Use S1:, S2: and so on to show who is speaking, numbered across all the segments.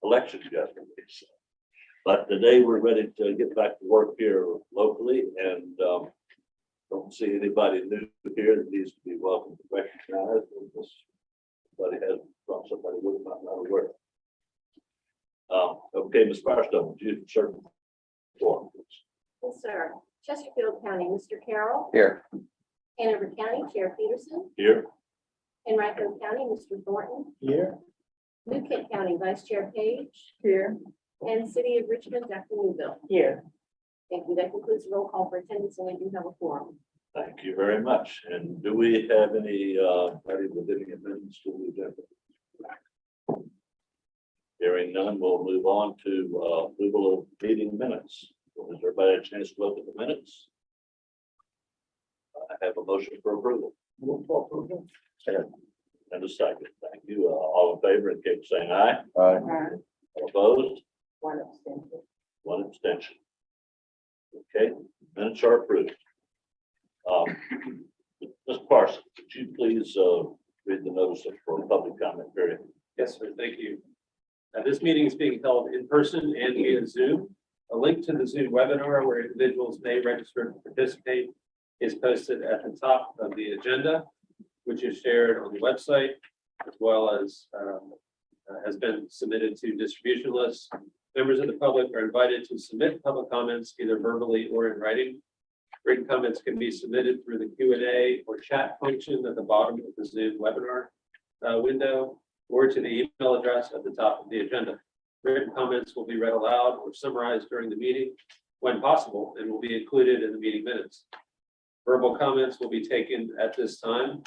S1: election yesterday. But today we're ready to get back to work here locally, and don't see anybody new here that needs to be welcome to recognize. Somebody has brought somebody with them, I'm not aware. Okay, Ms. Firestone, would you serve the floor, please?
S2: Yes, sir. Chesterfield County, Mr. Carroll.
S3: Here.
S2: Hanover County, Chair Peterson.
S1: Here,
S2: Henrico County, Mr. Thornton.
S3: Here.
S2: New Kent County, Vice Chair Page. Here. And City of Richmond, Dr. Newville.
S3: Here.
S2: Thank you. That concludes the roll call for attendance, and we do have a quorum.
S1: thank you very much. And do we have any amendments to the agenda? Hearing none, we'll move on to approval of meeting minutes. Has everybody had a chance to look at the minutes? I have a motion for approval.
S3: Move for approval.
S1: And a second. Thank you. All in favor, indicate by saying aye.
S3: Aye.
S1: All opposed?
S2: One abstention.
S1: One abstention. Okay, minutes are approved. Ms. Parsons, could you please read the notice for public comment period?
S4: Yes, sir. Thank you. This meeting is being held in person and via Zoom. A link to the Zoom webinar where individuals may register to participate is posted at the top of the agenda, which is shared on the website, as well as has been submitted to distribution lists. Members of the public are invited to submit public comments either verbally or in writing. Written comments can be submitted through the Q&A or chat function at the bottom of the Zoom webinar window, or to the email address at the top of the agenda. Written comments will be read aloud or summarized during the meeting when possible and will be included in the meeting minutes. Verbal comments will be taken at this time.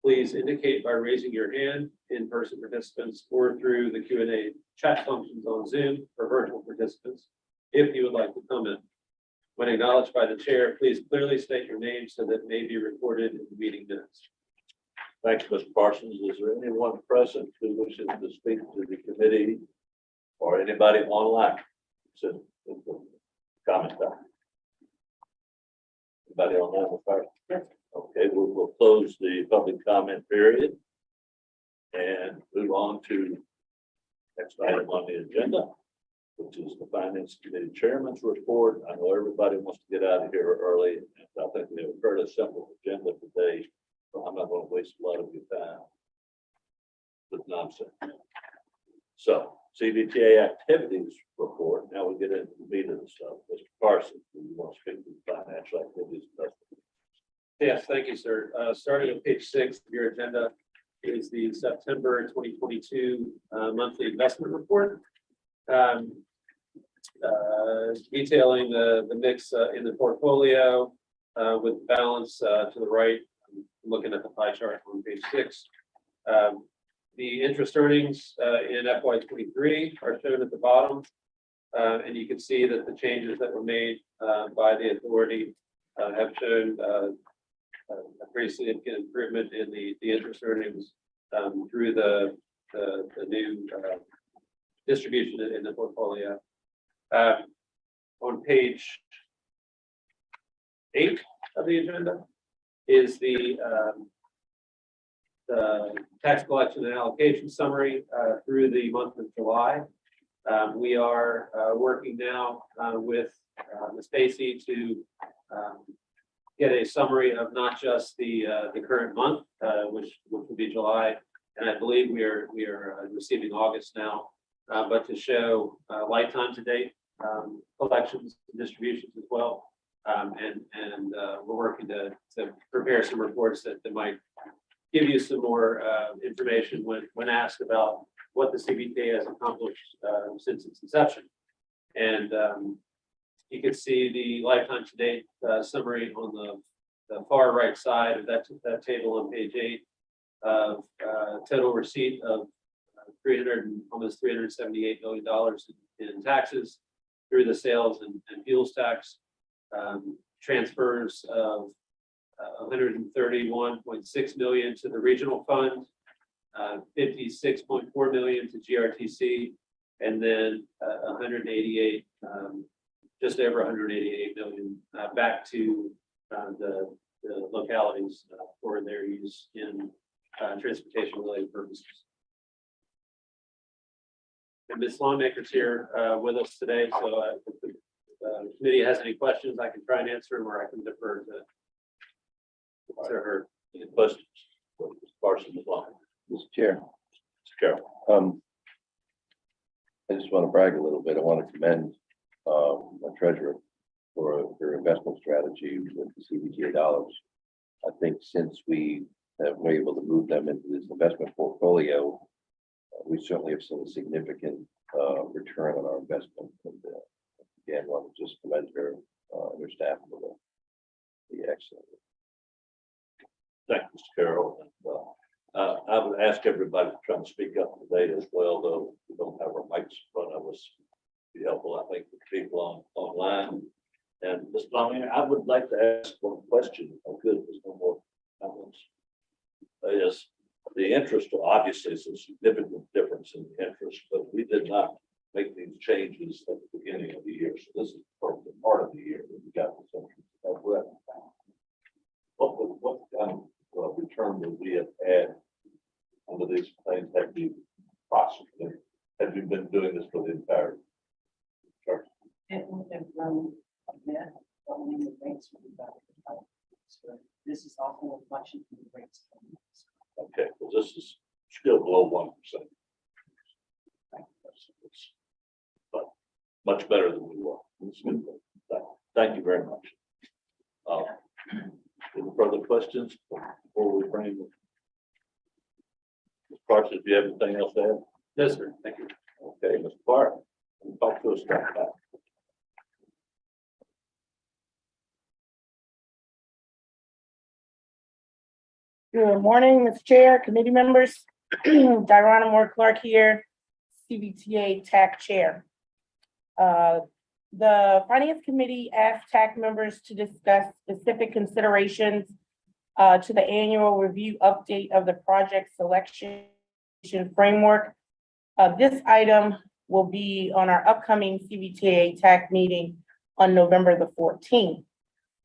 S4: Please indicate by raising your hand, in-person participants, or through the Q&A chat functions on Zoom for virtual participants, if you would like to comment. When acknowledged by the chair, please clearly state your name so that it may be recorded in the meeting minutes.
S1: Thank you, Mr. Parsons. Is there anyone present who wishes to speak to the committee or anybody online? So, comment time. Anybody online? Ms. Parsons?
S2: Yes.
S1: Okay, we'll close the public comment period and move on to next item on the agenda, which is the Finance Committee Chairman's report. I know everybody wants to get out of here early, and I think we have a fairly simple agenda today, so I'm not going to waste a lot of your time with nonsense. So, CVTA activities report. Now we get into the meat of the stuff. Mr. Parsons, do you want to speak to the financial activities?
S4: Yes, thank you, sir. Starting on page 6 of your agenda is the September 2022 monthly investment report. Detailing the mix in the portfolio with balance to the right. I'm looking at the pie chart on page 6. The interest earnings in FY23 are shown at the bottom. And you can see that the changes that were made by the authority have shown a pretty significant improvement in the interest earnings through the new distribution in the portfolio. On page 8 of the agenda is the tax collection and allocation summary through the month of July. We are working now with Ms. Spacey to get a summary of not just the current month, which will be July, and I believe we are receiving August now, but to show lifetime to date collections and distributions as well, and we're working to prepare some reports that might give you some more information when asked about what the CVTA has accomplished since its inception. And you can see the lifetime to date summary on the far right side of that table on page 8 of total receipt of almost $378 million in taxes through the sales and fuels tax, transfers of 131.6 million to the regional fund, 56.4 million to GRTC, and then 188, just over 188 million back to the localities for their use in transportation related purposes. And Ms. Lawmaker's here with us today, so if the committee has any questions, I can try and answer them, or I can defer to her.
S1: Any questions? Ms. Parsons, Ms. Long.
S3: Mr. Chair,
S1: Mr. Carroll.
S3: I just want to brag a little bit. I want to commend my treasurer for their investment strategy with the CVTA dollars. I think since we were able to move them into this investment portfolio, we certainly have seen a significant return on our investment. And again, want to just commend her and her staff for the excellent.
S1: Thank you, Mr. Carroll. And, I would ask everybody to try and speak up today as well, though we don't have our mics in front of us. Be helpful, I think, for people online. And Ms. Long, I would like to ask one question, if I could, there's no more comments. Is the interest, obviously, is a significant difference in the interest, but we did not make these changes at the beginning of the year. So this is part of the year that we got this interest. What return would we have had under these things? Have you been doing this for the entire term?
S5: It would have grown a bit, but when the rates were about. So this is also a reflection of the rates.
S1: Okay, well, this is still below 1%. But much better than we were. It's good. Thank you very much. Any further questions before we bring the Ms. Parsons, do you have anything else to add?
S4: Yes, sir. Thank you.
S1: Okay, Mr. Clark, talk to us about that.
S6: Good morning, Mr. Chair, committee members. Diana Moore Clark here, CVTA TAC Chair. The Finance Committee asked TAC members to discuss specific considerations to the annual review update of the project selection framework. This item will be on our upcoming CVTA TAC meeting on November the 14th.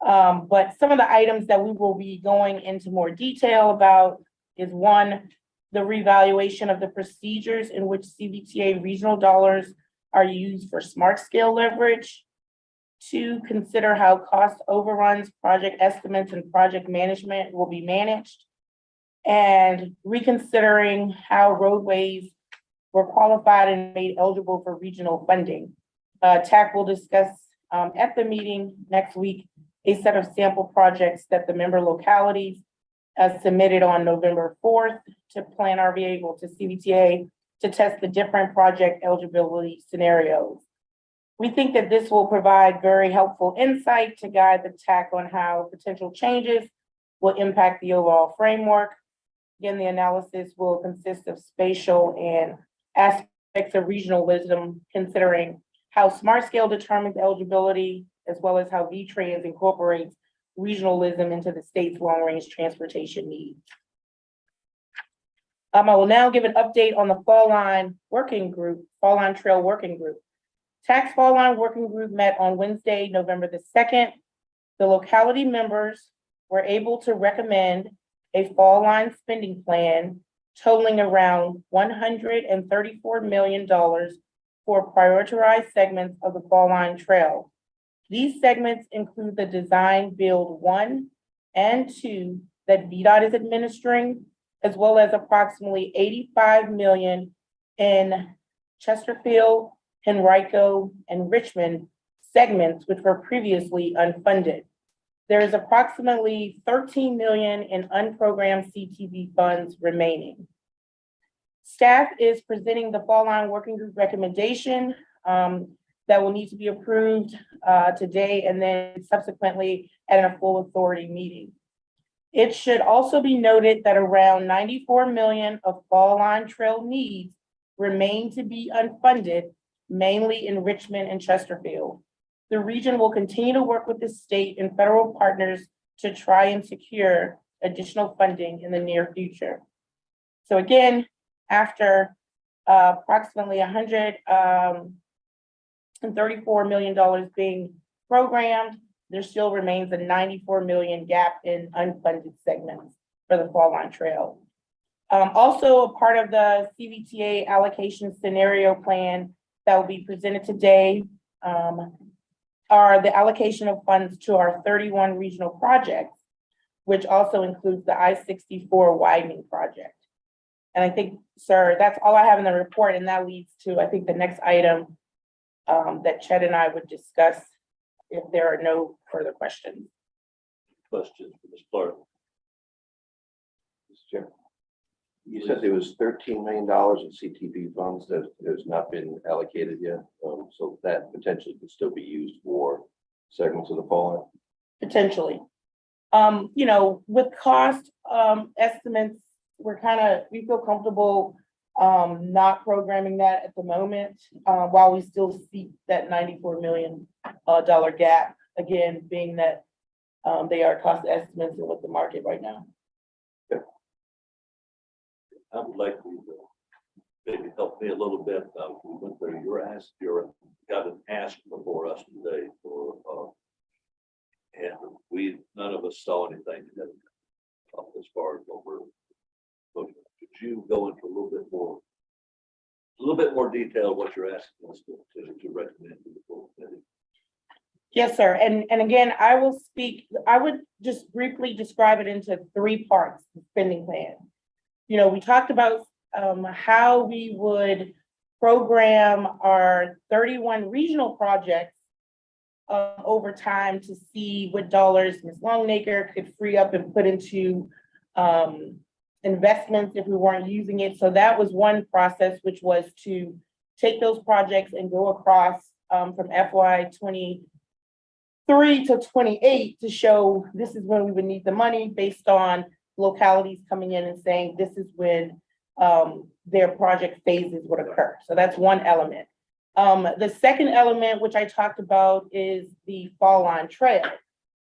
S6: But some of the items that we will be going into more detail about is one, the revaluation of the procedures in which CVTA regional dollars are used for smart scale leverage. Two, consider how cost overruns, project estimates, and project management will be managed. And reconsidering how roadways were qualified and made eligible for regional funding. TAC will discuss at the meeting next week a set of sample projects that the member localities submitted on November 4th to plan our vehicle to CVTA to test the different project eligibility scenarios. We think that this will provide very helpful insight to guide the TAC on how potential changes will impact the overall framework. Again, the analysis will consist of spatial and aspects of regional wisdom, considering how smart scale determines eligibility, as well as how VTrans incorporates regionalism into the state's long-range transportation needs. I will now give an update on the Fall Line Trail Working Group. TAC's Fall Line Working Group met on Wednesday, November the 2nd. The locality members were able to recommend a Fall Line spending plan totaling around $134 million for prioritized segments of the Fall Line Trail. These segments include the design build 1 and 2 that VDOT is administering, as well as approximately $85 million in Chesterfield, Henrico, and Richmond segments, which were previously unfunded. There is approximately $13 million in unprogrammed CTV funds remaining. Staff is presenting the Fall Line Working Group recommendation that will need to be approved today and then subsequently at a full authority meeting. It should also be noted that around $94 million of Fall Line Trail needs remain to be unfunded, mainly in Richmond and Chesterfield. The region will continue to work with the state and federal partners to try and secure additional funding in the near future. So again, after approximately $134 million being programmed, there still remains a $94 million gap in unfunded segments for the Fall Line Trail. Also, a part of the CVTA allocation scenario plan that will be presented today are the allocation of funds to our 31 regional projects, which also includes the I-64 widening project. And I think, sir, that's all I have in the report, and that leads to, I think, the next item that Chet and I would discuss if there are no further questions.
S1: Questions for Ms. Clark?
S3: Mr. Chair. You said there was $13 million in CTP funds that has not been allocated yet. So that potentially could still be used for segments of the fall.
S6: Potentially. You know, with cost estimates, we feel comfortable not programming that at the moment, while we still see that $94 million gap, again, being that they are cost estimates and with the market right now.
S1: I would like to maybe help me a little bit. We went there, you got an ask before us today for, and none of us saw anything that, as far as what we're looking at. Could you go into a little bit more detail what you're asking us to recommend to the full committee?
S6: Yes, sir. And again, I would just briefly describe it into 3 parts, the spending plan. You know, we talked about how we would program our 31 regional projects over time to see what dollars Ms. Longacre could free up and put into investments if we weren't using it. So that was one process, which was to take those projects and go across from FY 23 to 28 to show this is when we would need the money based on localities coming in and saying this is when their project phases would occur. So that's one element. The second element, which I talked about, is the fall line trail.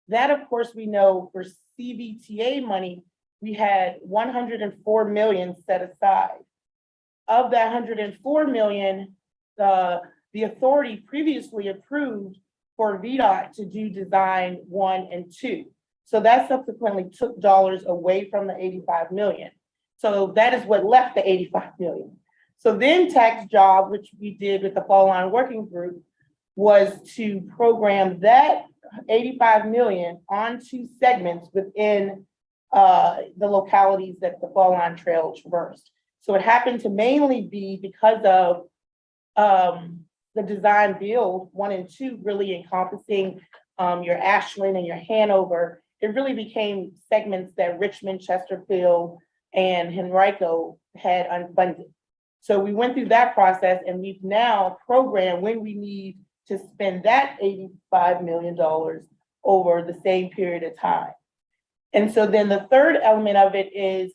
S6: That, of course, we know for CVTA money, we had 104 million set aside. Of that 104 million, the authority previously approved for VDOT to do design 1 and 2. So that subsequently took dollars away from the 85 million. So that is what left the 85 million. So then tax job, which we did with the fall line working group, was to program that 85 million onto segments within the localities that the fall line trail traversed. So it happened to mainly be because of the design build 1 and 2 really encompassing your Ashland and your Hanover. It really became segments that Richmond, Chesterfield, and Henrico had unfunded. So we went through that process, and we've now programmed when we need to spend that $85 million over the same period of time. And so then the third element of it is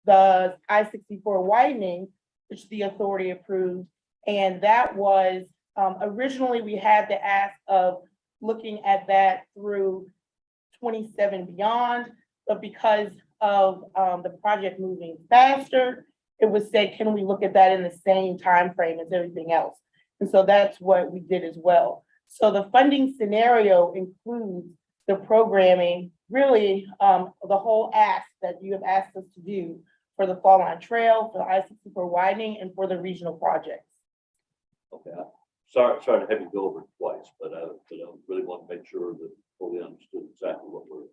S6: the I-64 widening, which the authority approved. And that was, originally we had the ask of looking at that through 27 beyond, but because of the project moving faster, it was said, can we look at that in the same time frame as everything else? And so that's what we did as well. So the funding scenario includes the programming, really the whole ask that you have asked us to do for the fall line trail, for the I-64 widening, and for the regional projects.
S1: Okay, sorry to have you go over it twice, but I really want to make sure that fully understood exactly what we're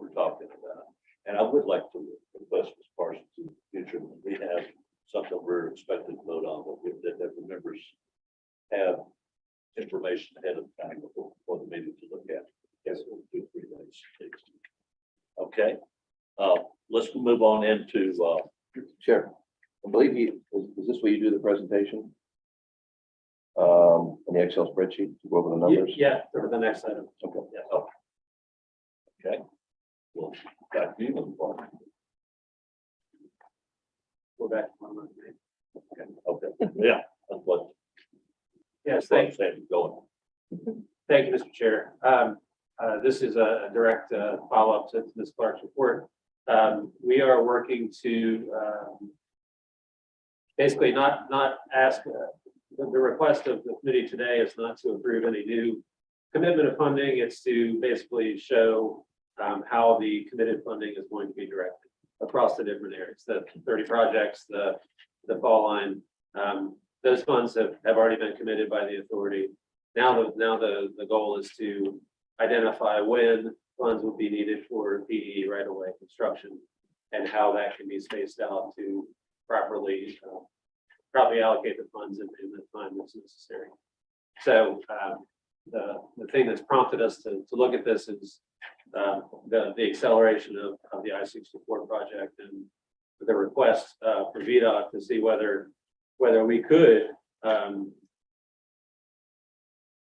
S1: talking about. And I would like to request Ms. Parsons in the future, when we have something we're expected to vote on, that the members have information ahead of time before the meeting to look at. Yes, we'll do 3 days. Okay, let's move on into
S3: Chair, I believe is this where you do the presentation? On the Excel spreadsheet to go over the numbers?
S4: Yeah, for the next item.
S3: Okay.
S1: yeah, okay. Well, back to you, Ms. Clark.
S4: We're back.
S1: Okay, yeah, that's what.
S4: Yes,
S1: That's what I'm saying, going.
S4: Thank you, Mr. Chair. This is a direct follow-up to Ms. Clark's report. We are working to basically not ask, the request of the committee today is not to approve any new commitment of funding. It's to basically show how the committed funding is going to be directed. across the different areas, the 30 projects, the fall line. Those funds have already been committed by the authority. Now the goal is to identify when funds would be needed for PE right away construction and how that can be spaced out to properly allocate the funds in the time that's necessary. So the thing that's prompted us to look at this is the acceleration of the I-64 project and the request for VDOT to see whether we could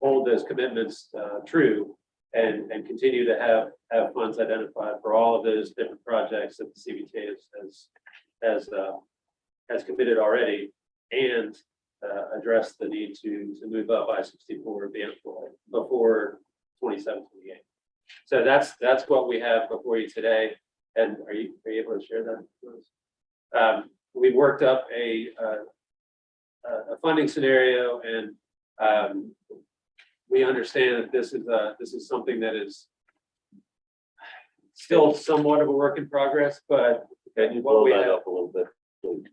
S4: hold those commitments true and continue to have funds identified for all of those different projects that the CVTA has committed already, and address the need to move up I-64 before 27, 28. So that's what we have before you today. And are you able to share that with us? We worked up a funding scenario, and we understand that this is something that is still somewhat of a work in progress, but
S1: Can you
S4: what
S1: blow
S4: we
S1: that
S4: have,
S1: up a little bit, please?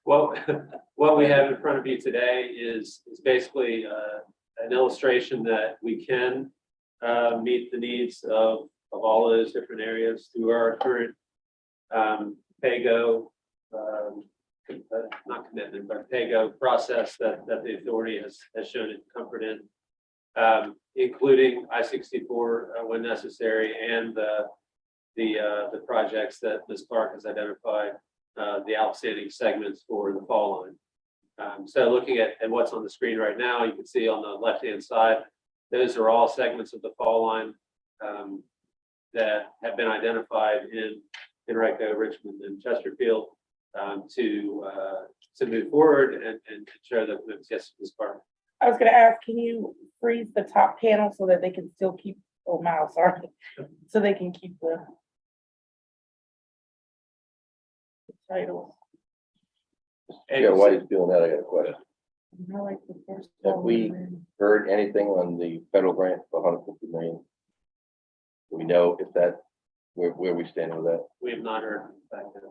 S4: what we have in front of you today is basically an illustration that we can meet the needs of all those different areas through our current PAYGO, not commitment, but PAYGO process that the authority has shown its comfort in, including I-64 when necessary, and the projects that Ms. Clark has identified, the outstanding segments for the fall line. So looking at what's on the screen right now, you can see on the left-hand side, those are all segments of the fall line that have been identified in Henrico, Richmond, and Chesterfield to move forward and show that yes, Ms. Clark.
S6: I was gonna ask, can you freeze the top panel so that they can still keep, oh, mouse, sorry, so they can keep the titles.
S3: Yeah, while he's doing that, I got a question.
S6: I like the first
S3: Have
S6: one,
S3: we
S6: and then-
S3: heard anything on the federal grant for 150 million? Do we know if that, where we stand with that?
S4: We have not heard back yet.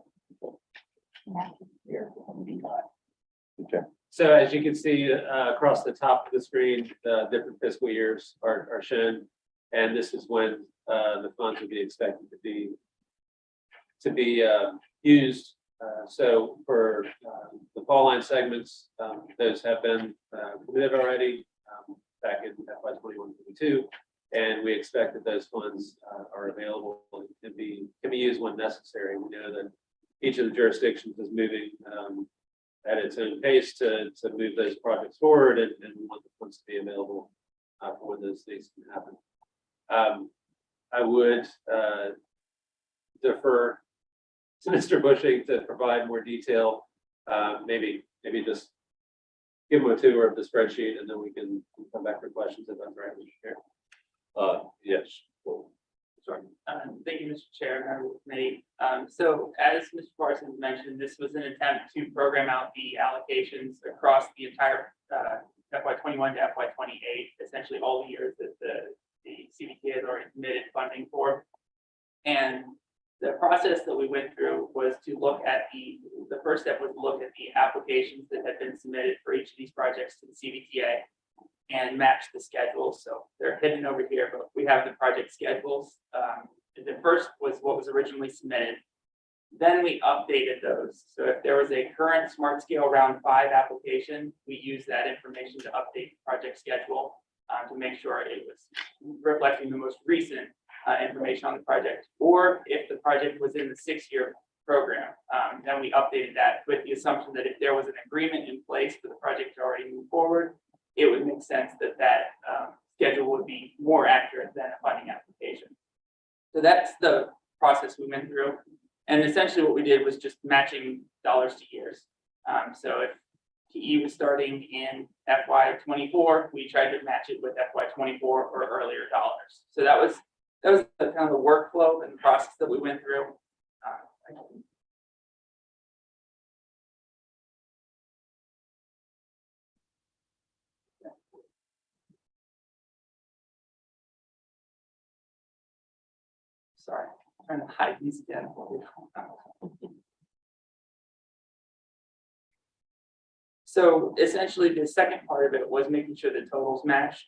S6: Here,
S3: Okay.
S4: So as you can see across the top of the screen, the different fiscal years are shown, and this is when the funds would be expected to be used. So for the fall line segments, those have been committed already back in FY 21-22, and we expect that those funds are available and can be used when necessary. We know that each of the jurisdictions is moving at its own pace to move those projects forward, and we want the funds to be available for when those things can happen. I would defer to Mr. Bushing to provide more detail. Maybe just give him a tour of the spreadsheet, and then we can come back for questions if that's right, Mr. Chair.
S1: Yes. Well,
S4: Sorry.
S7: Thank you, Mr. Chair, member of the committee. So as Mr. Parsons mentioned, this was an attempt to program out the allocations across the entire FY 21 to FY 28, essentially all the years that the CVTA has already committed funding for. And the process that we went through was to look at the first step was to look at the applications that had been submitted for each of these projects to the CVTA and match the schedules. So they're hidden over here, but we have the project schedules. The first was what was originally submitted. Then we updated those. So if there was a current Smart Scale Round 5 application, we used that information to update the project schedule to make sure it was reflecting the most recent information on the project. Or if the project was in the 6-year program, then we updated that with the assumption that if there was an agreement in place for the project to already move forward, it would make sense that schedule would be more accurate than a funding application. So that's the process we went through. And essentially what we did was just matching dollars to years. So if PE was starting in FY 24, we tried to match it with FY 24 or earlier dollars. So that was the kind of the workflow and the process that we went through. Sorry. trying to hide these again. So essentially, the second part of it was making sure the totals matched.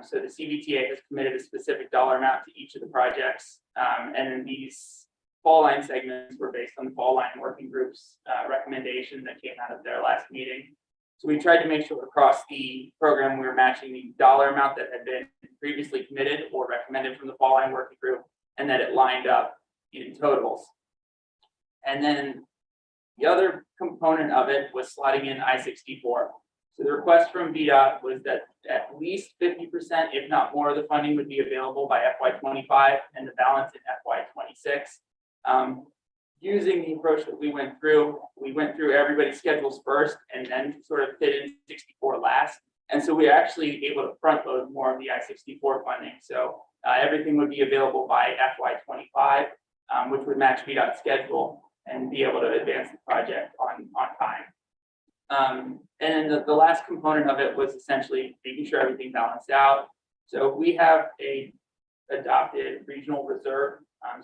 S7: So the CVTA has committed a specific dollar amount to each of the projects. And then these fall line segments were based on the fall line working group's recommendation that came out of their last meeting. So we tried to make sure across the program, we were matching the dollar amount that had been previously committed or recommended from the fall line working group, and that it lined up in totals. And then the other component of it was slotting in I-64. So the request from VDOT was that at least 50%, if not more, of the funding would be available by FY25 and the balance in FY26. Using the approach that we went through everybody's schedules first and then sort of fit in 64 last. And so we're actually able to front load more of the I-64 funding. So everything would be available by FY25, which would match VDOT's schedule and be able to advance the project on time. And then the last component of it was essentially making sure everything balanced out. So we have a adopted regional reserve.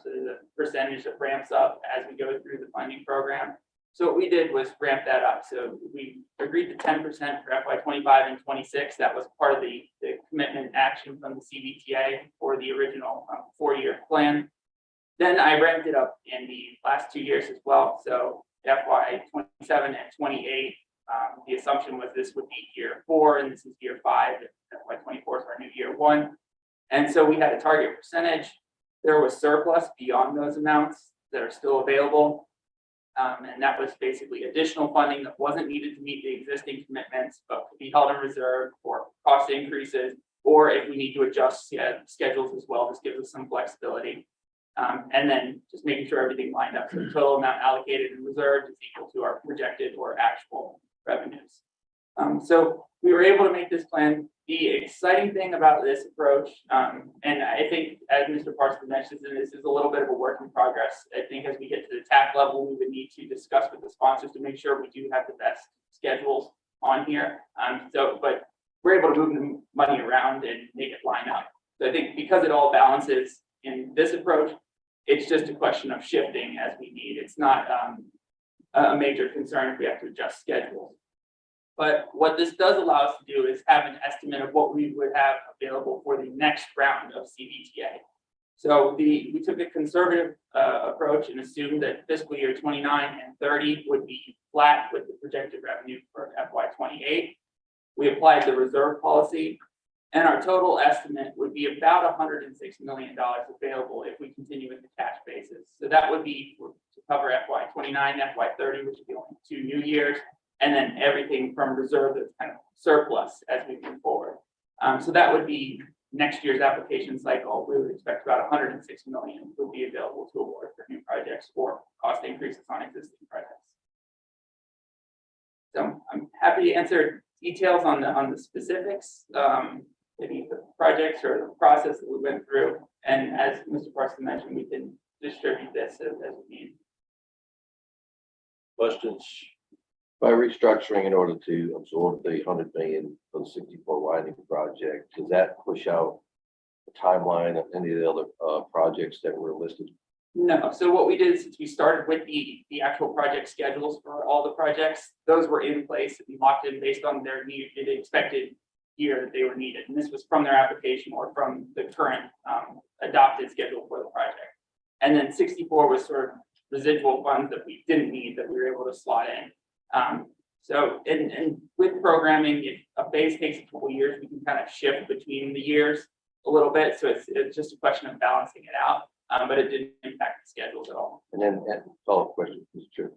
S7: So there's a percentage that ramps up as we go through the funding program. So what we did was ramp that up. So we agreed to 10% for FY25 and 26. That was part of the commitment action from the CVTA for the original 4-year plan. Then I ramped it up in the last 2 years as well. So FY27 and 28, the assumption was this would be year 4 and this is year 5. FY24 is our new year 1. And so we had a target percentage. There was surplus beyond those amounts that are still available. And that was basically additional funding that wasn't needed to meet the existing commitments, but could be held in reserve for cost increases, or if we need to adjust schedules as well, this gives us some flexibility. And then just making sure everything lined up. So the total amount allocated and reserved is equal to our projected or actual revenues. So we were able to make this plan. The exciting thing about this approach, and I think as Mr. Parsons mentioned, this is a little bit of a work in progress. I think as we get to the TAC level, we would need to discuss with the sponsors to make sure we do have the best schedules on here. But we're able to move the money around and make it line up. So I think because it all balances in this approach, it's just a question of shifting as we need. It's not a major concern if we have to adjust schedules. But what this does allow us to do is have an estimate of what we would have available for the next round of CVTA. So we took a conservative approach and assumed that fiscal year 29 and 30 would be flat with the projected revenue for FY28. We applied the reserve policy, and our total estimate would be about $106 million available if we continue with the cash basis. So that would be to cover FY29, FY30, which would be only 2 new years, and then everything from reserve that's kind of surplus as we move forward. So that would be next year's application cycle. We would expect about $106 million would be available to award for new projects or cost increases on existing projects. So I'm happy to answer details on the specifics, maybe the projects or the process that we went through. And as Mr. Parsons mentioned, we can distribute this as we need.
S1: Questions?
S3: By restructuring in order to absorb the 100 million for the 64 widening project, does that push out the timeline of any of the other projects that were listed?
S7: No. So what we did since we started with the actual project schedules for all the projects, those were in place and locked in based on their need, the expected year that they were needed. And this was from their application or from the current adopted schedule for the project. And then 64 was sort of residual funds that we didn't need that we were able to slot in. So with programming, if a phase takes a couple of years, we can kind of shift between the years a little bit. So it's just a question of balancing it out, but it didn't impact the schedules at all.
S3: And then follow-up question, Mr. Chair.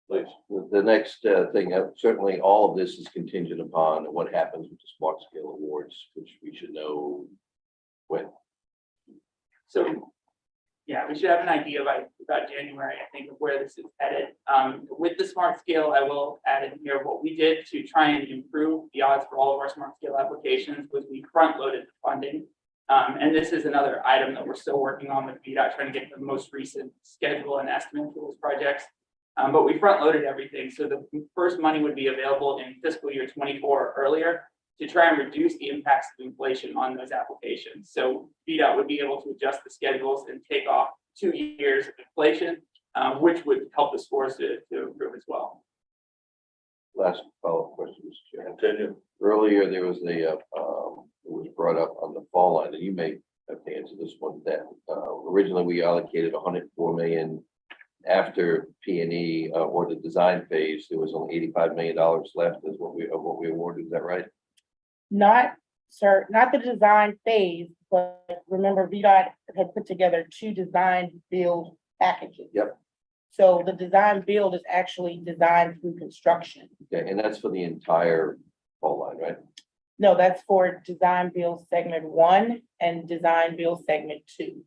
S1: Please.
S3: The next thing, certainly all of this is contingent upon what happens with the Smart Scale Awards, which we should know when.
S7: So yeah, we should have an idea by about January, I think, of where this is headed. With the Smart Scale, I will add in here what we did to try and improve the odds for all of our Smart Scale applications was we front-loaded the funding. And this is another item that we're still working on with VDOT, trying to get the most recent schedule and estimate for those projects. But we front-loaded everything, so the first money would be available in fiscal year 24 earlier to try and reduce the impacts of inflation on those applications. So VDOT would be able to adjust the schedules and take off 2 years of inflation, which would help the scores to improve as well.
S3: Last follow-up question, Mr. Chair.
S1: Continue.
S3: Earlier, there was it was brought up on the fall line, and you may have to answer this one, that originally we allocated 104 million after P and E or the design phase. There was only $85 million left is what we awarded. Is that right?
S6: Not, sir, not the design phase, but remember VDOT had put together 2 design build packages.
S3: Yep.
S6: So the design build is actually designed through construction.
S3: Okay, and that's for the entire fall line, right?
S6: No, that's for design build segment 1 and design build segment 2.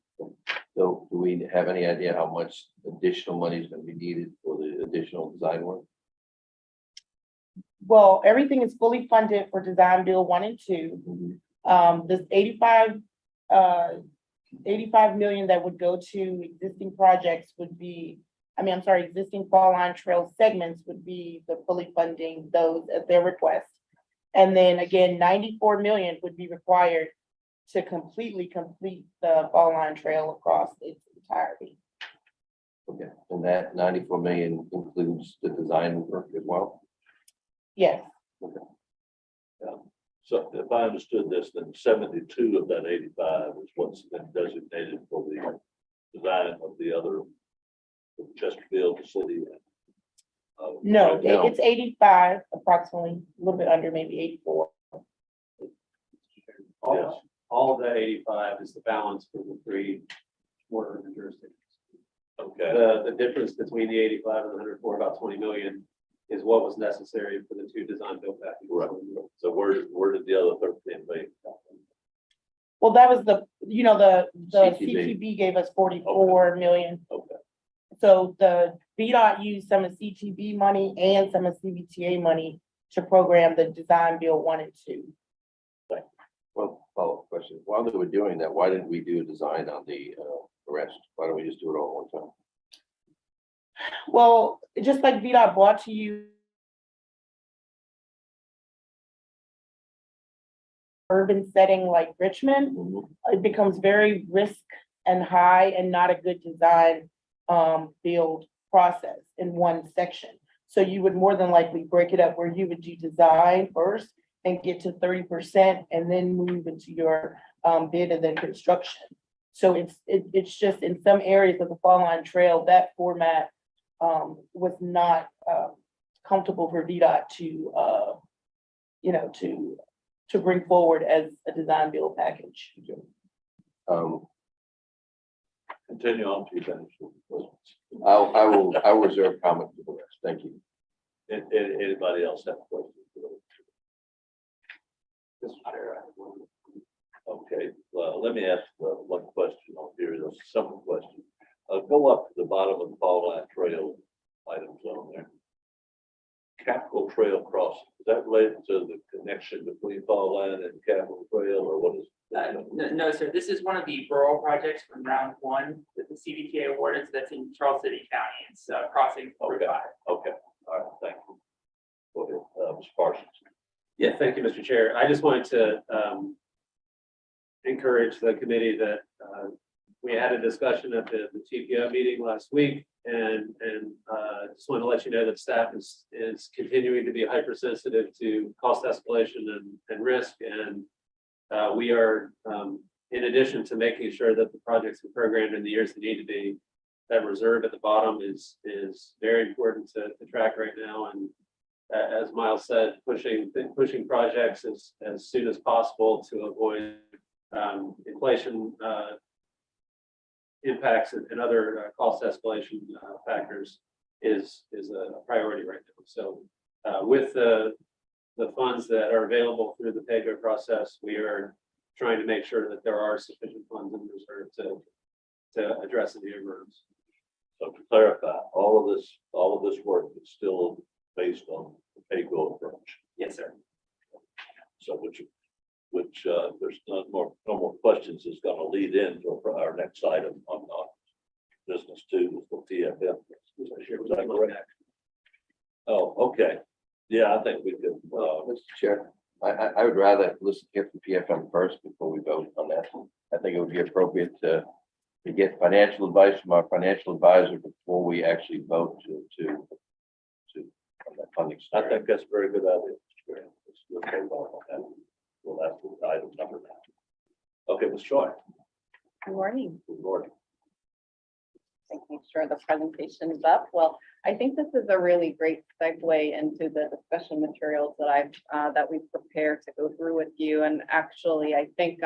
S3: So do we have any idea how much additional money is going to be needed for the additional design work?
S6: Well, everything is fully funded for design build 1 and 2. This 85 million that would go to existing projects would be, existing fall line trail segments would be the fully funding those at their request. And then again, 94 million would be required to completely complete the fall line trail across its entirety.
S3: Okay, and that 94 million includes the design work as well?
S6: Yes,
S1: So if I understood this, then 72 of that 85 is what's been designated for the design of the other Chesterfield, the city.
S6: no,
S1: right now.
S6: it's 85 approximately, a little bit under, maybe 84.
S1: Yes.
S4: All of that 85 is the balance for the 3 water jurisdictions.
S1: Okay,
S4: The difference between the 85 and the 104, about 20 million, is what was necessary for the 2 design build packages.
S1: right. So where did the other 13 million come from?
S6: Well, that was the
S3: CTB.
S6: CTB gave us 44 million.
S1: Okay,
S6: So the VDOT used some of CTB money and some of CVTA money to program the design build 1 and 2.
S3: Well, follow-up question. While they were doing that, why didn't we do a design on the rest? Why don't we just do it all at one time?
S6: Well, just like VDOT brought to you urban setting like Richmond, it becomes very risk and high and not a good design build process in one section. So you would more than likely break it up where you would do design first and get to 30% and then move into your bid and then construction. So it's just in some areas of the fall line trail, that format was not comfortable for VDOT to bring forward as a design build package.
S1: continue on to finish.
S3: I'll reserve comment for the rest. Thank you.
S1: Anybody else have a question?
S4: Mr. Chair, I have one.
S1: Okay, well, let me ask one question on here, a simple question. Go up to the bottom of the fall line trail items on there. Capitol Trail crossing, is that related to the connection between fall line and Capitol Trail, or what is?
S7: No, sir, this is one of the rural projects from round 1 that the CVTA awarded, so that's in Charles City County. It's crossing over 5.
S1: Okay, all right, thank you. Go ahead, Mr. Parsons.
S4: Yeah, thank you, Mr. Chair. I just wanted to encourage the committee that we had a discussion at the TPO meeting last week, and just want to let you know that staff is continuing to be hypersensitive to cost escalation and risk, and we are, in addition to making sure that the projects are programmed in the years they need to be, that reserve at the bottom is very important to track right now. And as Miles said, pushing projects as soon as possible to avoid inflation impacts and other cost escalation factors is a priority right now. So with the funds that are available through the PAYGO process, we are trying to make sure that there are sufficient funds in reserve to address any overruns.
S1: So to clarify, all of this work is still based on the pay-go approach.
S7: Yes, sir.
S1: So which there's no more questions is going to lead into our next item on business 2 is the TFF. Was that correct? Oh, okay. Yeah, I think we could.
S3: Mr. Chair, I would rather listen here from PFM first before we vote on that. I think it would be appropriate to to get financial advice from our financial advisor before we actually vote to on that funding.
S1: I think that's a very good idea. Mr. Graham. We'll take off on that. We'll have to item number now. Okay, Ms. Choi.
S8: Good morning.
S1: Good morning.
S8: Making sure the presentation is up. Well, I think this is a really great segue into the discussion materials that we've prepared to go through with you. And actually, I think,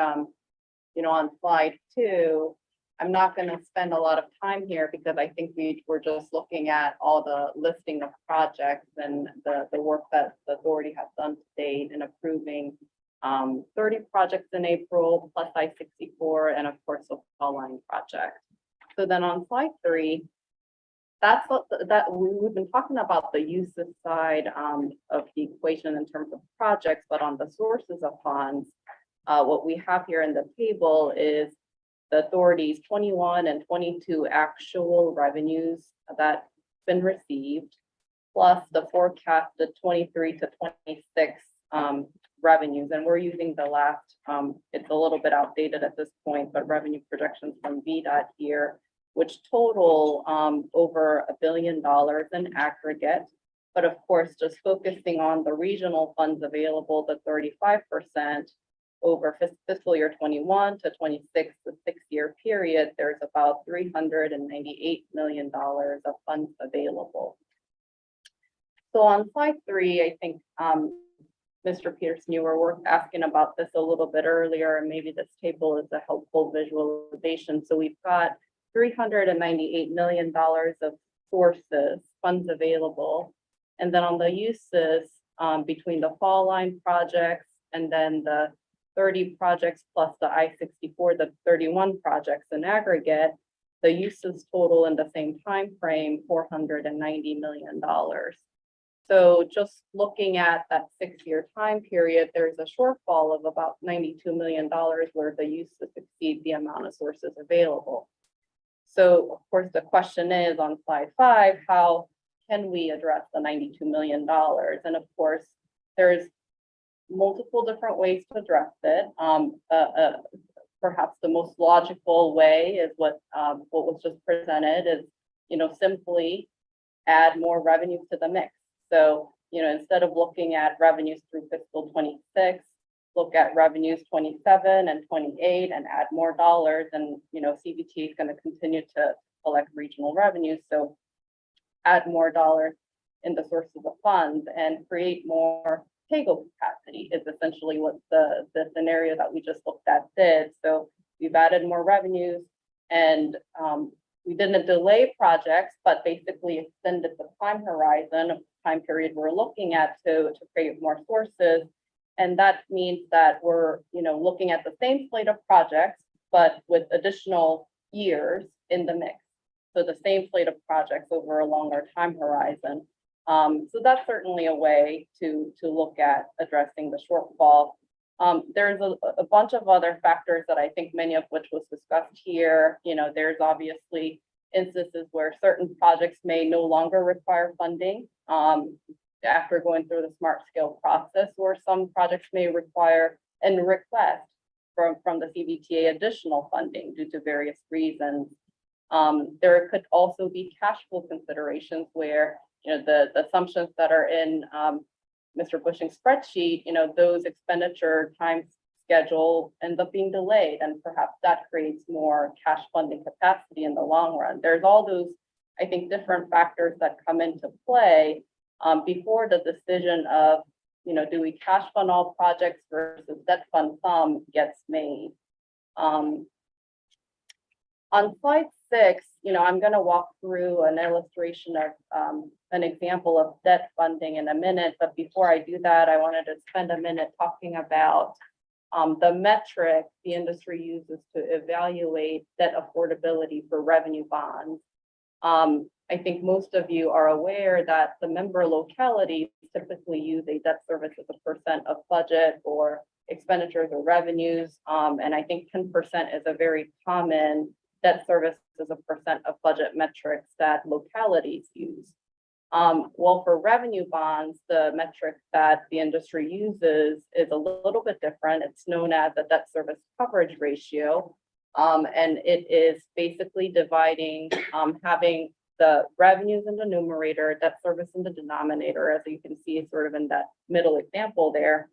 S8: you know, on slide 2, I'm not going to spend a lot of time here because I think we're just looking at all the listing of projects and the work that the authority has done to date in approving 30 projects in April, plus I-64, and of course, the Fall Line project. So then on slide 3, that's what we've been talking about the uses side of the equation in terms of projects, but on the sources of funds, what we have here in the table is the authority's 21 and 22 actual revenues that been received, plus the forecasted 23 to 26 revenues. And we're using the last, it's a little bit outdated at this point, but revenue projections from VDOT here, which total over $1 billion in aggregate. But of course, just focusing on the regional funds available, the 35% over fiscal year 21 to 26, the 6-year period, there's about $398 million of funds available. So on slide 3, I think Mr. Peterson, you were asking about this a little bit earlier, and maybe this table is a helpful visualization. So we've got $398 million of sources, funds available. And then on the uses between the Fall Line projects and then the 30 projects plus the I-64, the 31 projects in aggregate, the uses total in the same time frame, $490 million. So just looking at that 6-year time period, there's a shortfall of about $92 million where the uses exceed the amount of sources available. So of course, the question is on slide 5, how can we address the $92 million? And of course, there's multiple different ways to address it. Perhaps the most logical way is what was just presented is, you know, simply add more revenues to the mix. So, you know, instead of looking at revenues through fiscal 26, look at revenues 27 and 28 and add more dollars. And, you know, CVTA is going to continue to collect regional revenues. So add more dollars in the sources of funds and create more pay-go capacity is essentially what the scenario that we just looked at did. So we've added more revenues and we didn't delay projects, but basically extended the time horizon of time period we're looking at to create more sources. And that means that we're, you know, looking at the same slate of projects, but with additional years in the mix. So the same slate of projects over a longer time horizon. So that's certainly a way to look at addressing the shortfall. There's a bunch of other factors that I think many of which was discussed here. You know, there's obviously instances where certain projects may no longer require funding after going through the smart scale process, or some projects may require and request from the CVTA additional funding due to various reasons. There could also be cash flow considerations where, you know, the assumptions that are in Mr. Bushing's spreadsheet, you know, those expenditure time schedule ends up being delayed, and perhaps that creates more cash funding capacity in the long run. There's all those, I think, different factors that come into play before the decision of, you know, do we cash fund all projects versus debt fund some gets made. On slide 6, you know, I'm going to walk through an illustration of an example of debt funding in a minute. But before I do that, I wanted to spend a minute talking about the metric the industry uses to evaluate debt affordability for revenue bonds. I think most of you are aware that the member localities typically use a debt service as a percent of budget or expenditures or revenues. And I think 10% is a very common debt service as a percent of budget metrics that localities use. Well, for revenue bonds, the metric that the industry uses is a little bit different. It's known as the debt service coverage ratio. And it is basically dividing, having the revenues in the numerator, debt service in the denominator, as you can see sort of in that middle example there.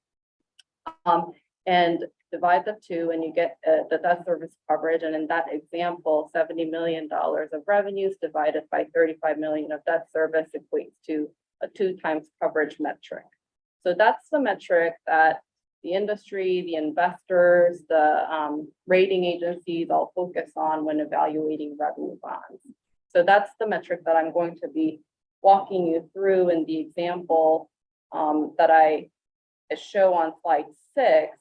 S8: And divide the two and you get the debt service coverage. And in that example, $70 million of revenues divided by 35 million of debt service equates to a 2 times coverage metric. So that's the metric that the industry, the investors, the rating agencies all focus on when evaluating revenue bonds. So that's the metric that I'm going to be walking you through in the example that I show on slide 6.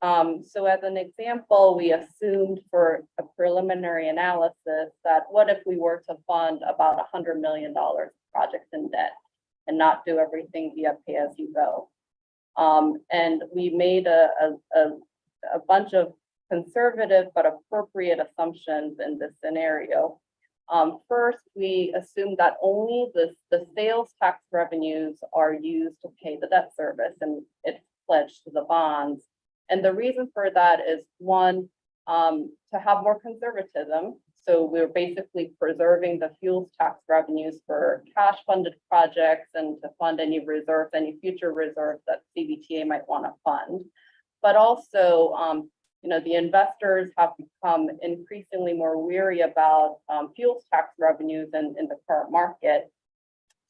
S8: So as an example, we assumed for a preliminary analysis that what if we were to fund about $100 million projects in debt and not do everything via pay-as-you-go. And we made a bunch of conservative but appropriate assumptions in this scenario. First, we assume that only the sales tax revenues are used to pay the debt service and it's pledged to the bonds. And the reason for that is one, to have more conservatism. So we're basically preserving the fuels tax revenues for cash funded projects and to fund any reserves, any future reserves that CVTA might want to fund. But also, the investors have become increasingly more weary about fuels tax revenues in the current market.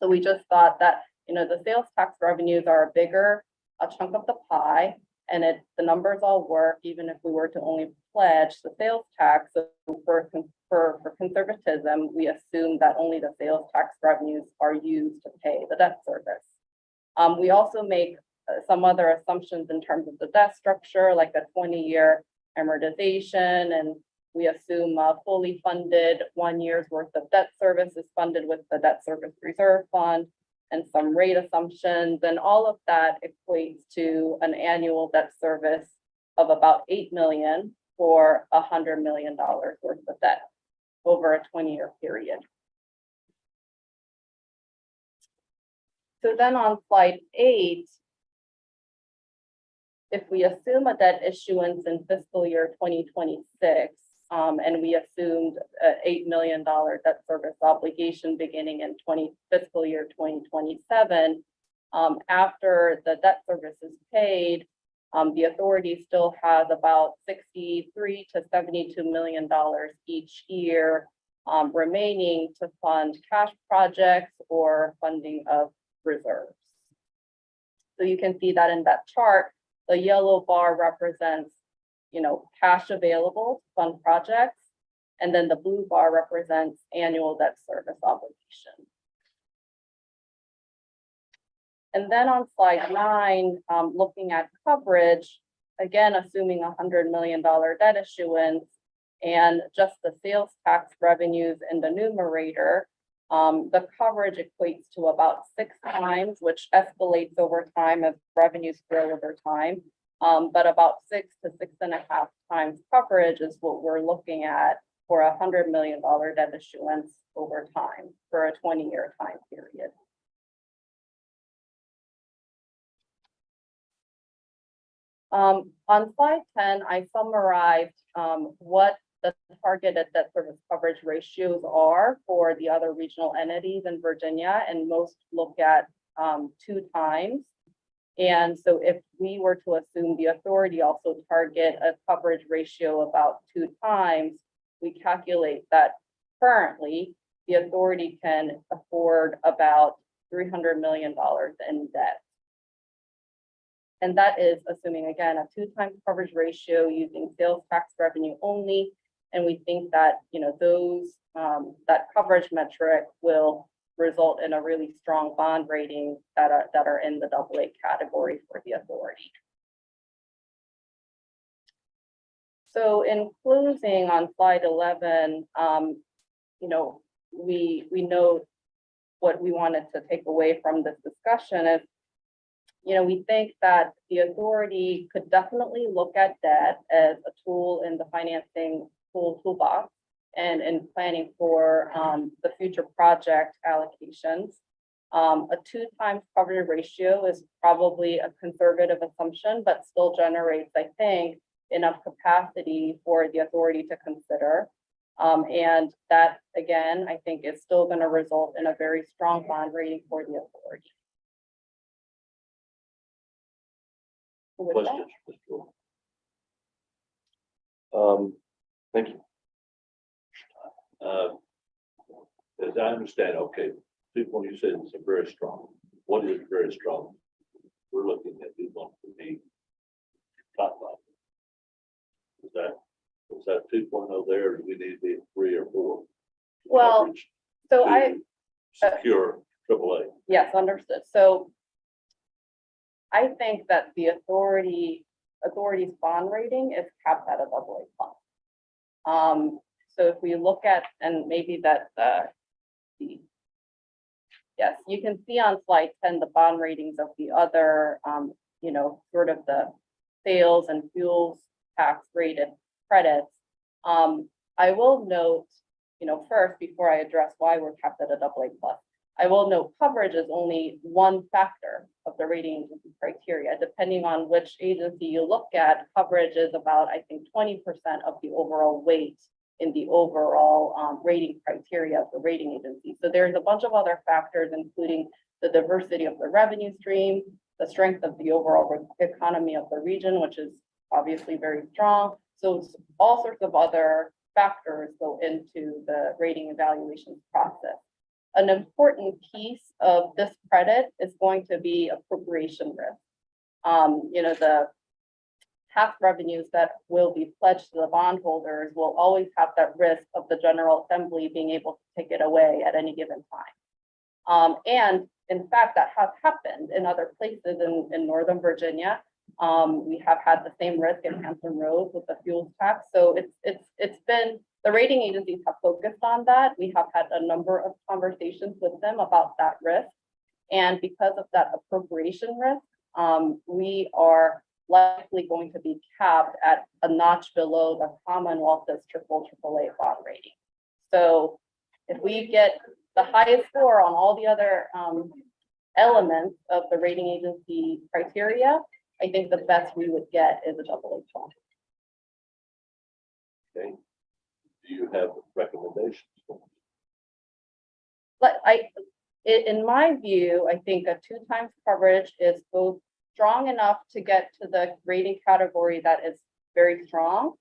S8: So we just thought that, the sales tax revenues are a bigger chunk of the pie, and the numbers all work, even if we were to only pledge the sales tax. So for conservatism, we assume that only the sales tax revenues are used to pay the debt service. We also make some other assumptions in terms of the debt structure, like a 20-year amortization, and we assume a fully funded 1 year's worth of debt service is funded with the debt service reserve fund and some rate assumptions, and all of that equates to an annual debt service of about $8 million for $100 million worth of debt over a 20-year period. So then on slide 8, if we assume a debt issuance in fiscal year 2026, and we assumed an $8 million debt service obligation beginning in fiscal year 2027, after the debt service is paid, the authority still has about $63 to $72 million each year remaining to fund cash projects or funding of reserves. So you can see that in that chart, the yellow bar represents, cash available to fund projects, and then the blue bar represents annual debt service obligation. And then on slide 9, looking at coverage, again, assuming $100 million debt issuance and just the sales tax revenues in the numerator, the coverage equates to about 6 times, which escalates over time as revenues grow over time. But about 6 to 6.5 times coverage is what we're looking at for a $100 million debt issuance over time for a 20-year time period. On slide 10, I summarized what the targeted debt service coverage ratios are for the other regional entities in Virginia, and most look at 2 times. And so if we were to assume the authority also target a coverage ratio about 2 times, we calculate that currently the authority can afford about $300 million in debt. And that is assuming, again, a 2 times coverage ratio using sales tax revenue only. And we think that, that coverage metric will result in a really strong bond rating that are in the AA category for the authority. So in closing on slide 11, we know what we wanted to take away from this discussion is, we think that the authority could definitely look at debt as a tool in the financing toolbox and in planning for the future project allocations. A 2 times coverage ratio is probably a conservative assumption, but still generates, I think, enough capacity for the authority to consider. And that, again, I think is still going to result in a very strong bond rating for the authority. With that,
S1: Questions? Mr. Roy?
S3: Thank you.
S1: As I understand, okay, 2 you said it's a very strong. What is very strong? We're looking at who wants to be top line. Is that 2 there, or do we need to be at 3 or 4?
S8: Well,
S1: Coverage
S8: so
S1: to secure AAA.
S8: yes, understood. So I think that the authority's bond rating is capped at a AA plus. So if we look at, and maybe that, yes, you can see on slide 10, the bond ratings of the other, sort of the sales and fuels tax rated credits. I will note, first, before I address why we're capped at a AA plus, I will note coverage is only one factor of the rating agency criteria. Depending on which agency you look at, coverage is about, I think, 20% of the overall weight in the overall rating criteria of the rating agency. So there's a bunch of other factors, including the diversity of the revenue stream, the strength of the overall economy of the region, which is obviously very strong. So all sorts of other factors go into the rating evaluation process. An important piece of this credit is going to be appropriation risk. The tax revenues that will be pledged to the bondholders will always have that risk of the General Assembly being able to take it away at any given time. And in fact, that has happened in other places in Northern Virginia. We have had the same risk in Hampton Roads with the fuels tax. So it's been, the rating agencies have focused on that. We have had a number of conversations with them about that risk. And because of that appropriation risk, we are likely going to be capped at a notch below the Commonwealth's AAA bond rating. So if we get the highest score on all the other elements of the rating agency criteria, I think the best we would get is a AA plus.
S1: Okay. Do you have recommendations?
S8: But in my view, I think a 2 times coverage is both strong enough to get to the rating category that is very strong,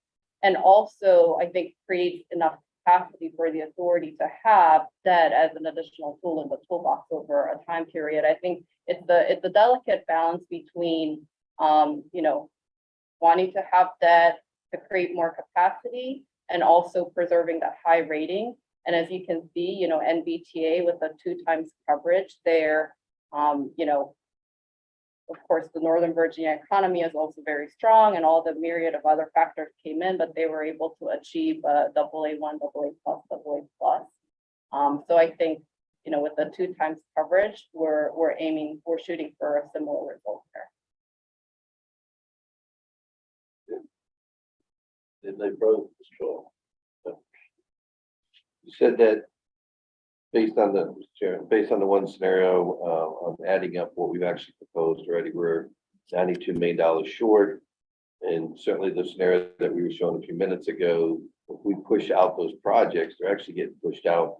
S8: and also I think creates enough capacity for the authority to have that as an additional tool in the toolbox over a time period. I think it's a delicate balance between wanting to have that to create more capacity and also preserving that high rating. And as you can see, NVTA with a 2 times coverage there, of course, the Northern Virginia economy is also very strong, and all the myriad of other factors came in, but they were able to achieve a AA1, AA plus, AA plus. So I think, with the 2 times coverage, we're shooting for a similar result there.
S1: Did they prove this choice?
S3: You said that based on the one scenario, of adding up what we've actually proposed already, we're $92 million short. And certainly the scenario that we were showing a few minutes ago, if we push out those projects, they're actually getting pushed out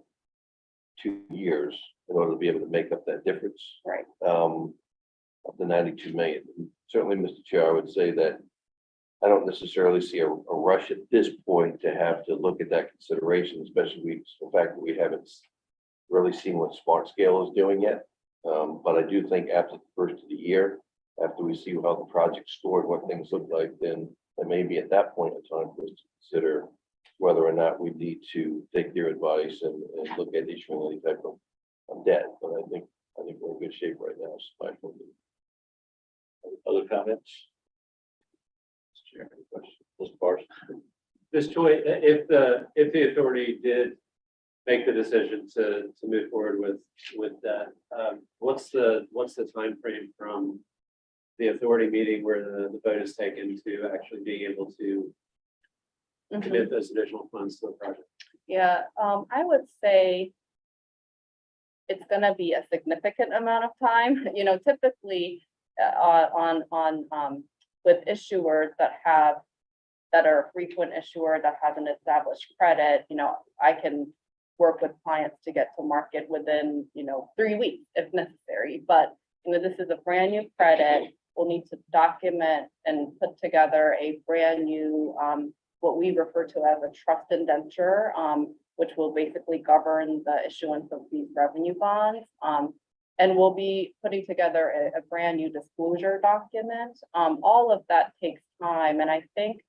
S3: 2 years in order to be able to make up that difference.
S8: Right.
S3: Of the 92 million. Certainly, Mr. Chair, I would say that I don't necessarily see a rush at this point to have to look at that consideration, especially the fact that we haven't really seen what Smart Scale is doing yet. But I do think after the first of the year, after we see how the project scored, what things look like, then it may be at that point in time for us to consider whether or not we need to take their advice and look at issuing any type of debt. But I think we're in good shape right now. So my opinion.
S1: Other comments? Mr. Chair, any questions? Ms. Parsons?
S4: Ms. Choi, if the authority did make the decision to move forward with that, what's the timeframe from the authority meeting where the vote is taken to actually being able to commit those additional funds to the project?
S8: Yeah, I would say it's going to be a significant amount of time. Typically with issuers that have that are a frequent issuer that has an established credit, I can work with clients to get to market within, 3 weeks if necessary. But, this is a brand new credit. We'll need to document and put together a brand new, what we refer to as a trust indenture, which will basically govern the issuance of these revenue bonds. And we'll be putting together a brand new disclosure document. All of that takes time. And I think,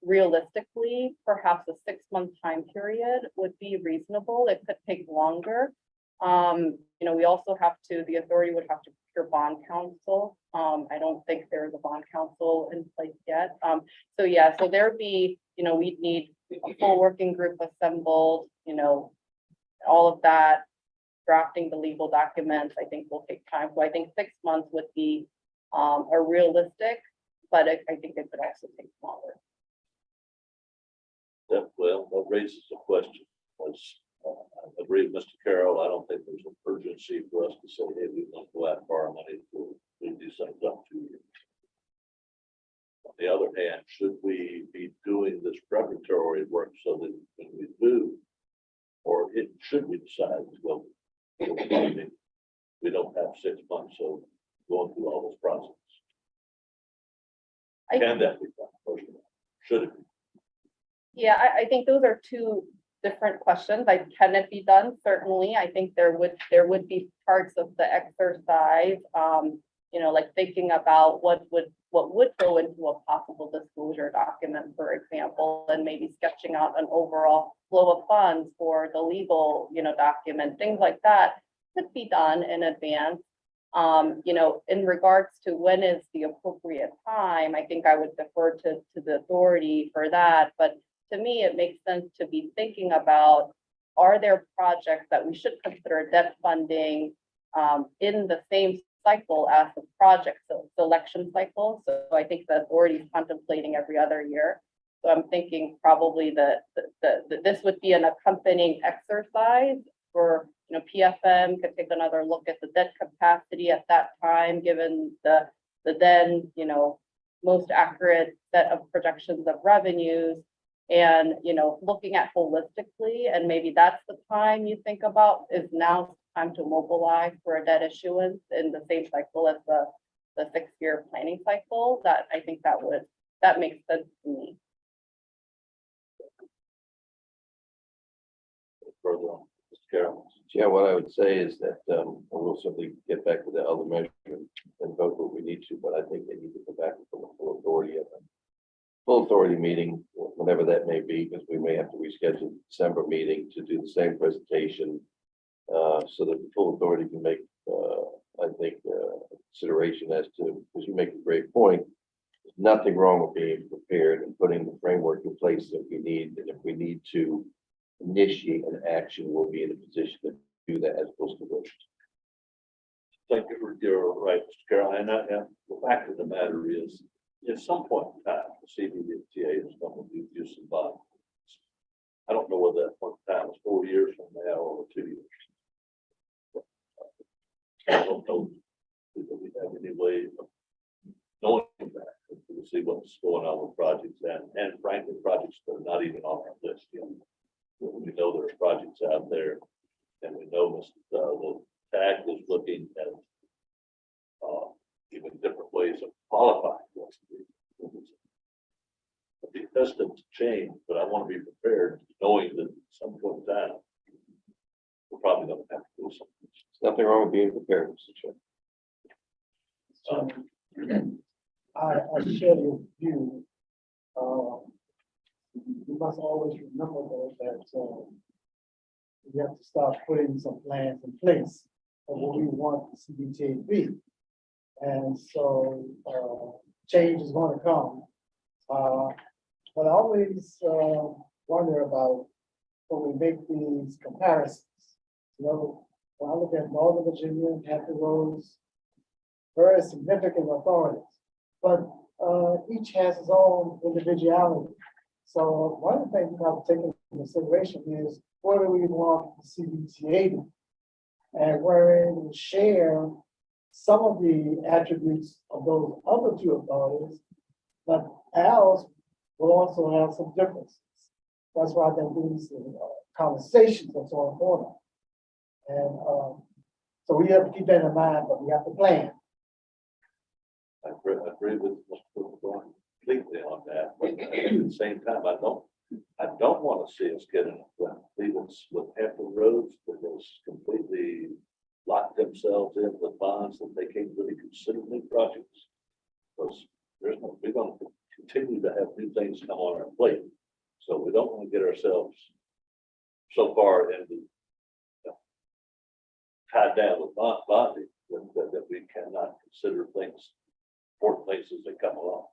S8: realistically, perhaps a 6-month time period would be reasonable. It could take longer. We also the authority would have to procure bond counsel. I don't think there's a bond counsel in place yet. So there'd be, we'd need a full working group assembled, all of that, drafting the legal documents, I think will take time. So I think 6 months would be a realistic, but I think it could also take longer.
S1: That raises a question. I agree with Mr. Carroll. I don't think there's an urgency for us to say, hey, we want to go out for our money to do something up 2 years. On the other hand, should we be doing this preparatory work so that when we do, or should we decide to go, we don't have 6 months of going through all this process? Can that be done? Or should it be?
S8: Yeah, I think those are two different questions. Can it be done? Certainly. I think there would be parts of the exercise, like thinking about what would go into a possible disclosure document, for example, and maybe sketching out an overall flow of funds for the legal, document, things like that could be done in advance. In regards to when is the appropriate time, I think I would defer to the authority for that. But to me, it makes sense to be thinking about, are there projects that we should consider debt funding in the same cycle as the project selection cycle? So I think the authority is contemplating every other year. So I'm thinking probably that this would be an accompanying exercise for, PFM could take another look at the debt capacity at that time, given the then, most accurate set of projections of revenues. And, looking at holistically, and maybe that's the time you think about is now time to mobilize for a debt issuance in the same cycle as the 6-year planning cycle. That I think that makes sense to me.
S1: Further on, Mr. Carroll.
S3: Yeah, what I would say is that we'll simply get back to the other measure and vote what we need to, but I think they need to come back with the full authority at a full authority meeting, whenever that may be, because we may have to reschedule the December meeting to do the same presentation, so that the full authority can make, I think, consideration as to, because you make a great point. There's nothing wrong with being prepared and putting the framework in place that we need, and if we need to initiate an action, we'll be in a position to do that as opposed to rush.
S1: Thank you for your right, Mr. Carroll. And the fact of the matter is, at some point in time, the CVTA is going to do some bonds. I don't know whether that point in time is 4 years from now or 2 years. I don't know that we have any way of knowing that. We'll see what's going on with projects and frankly, projects that are not even on our list yet. We know there's projects out there, and we know the TAG is looking at even different ways of qualifying. Be accustomed to change, but I want to be prepared, knowing that at some point in time, we're probably going to have to do something.
S3: There's nothing wrong with being prepared, Mr. Chair.
S9: I share your view. We must always remember though that we have to start putting some plans in place of what we want the CVTA to be. And so change is going to come. But I always wonder about when we make these comparisons. When I look at Northern Virginia, Hampton Roads, very significant authorities, but each has its own individuality. So one of the things we have to take into consideration is where do we want the CVTA to be? And where we share some of the attributes of those other two authorities, But ours will also have some differences. That's why I think these conversations are so important. And so we have to keep that in mind, but we have to plan.
S1: I agree with Mr. Thorne completely on that, but at the same time, I don't want to see us get in Cleveland's with half the roads that has completely locked themselves in with bonds that they can't really consider new projects. Because we're going to continue to have new things come on our plate. So we don't want to get ourselves so far into tied down with bonding that we cannot consider things, important places that come along.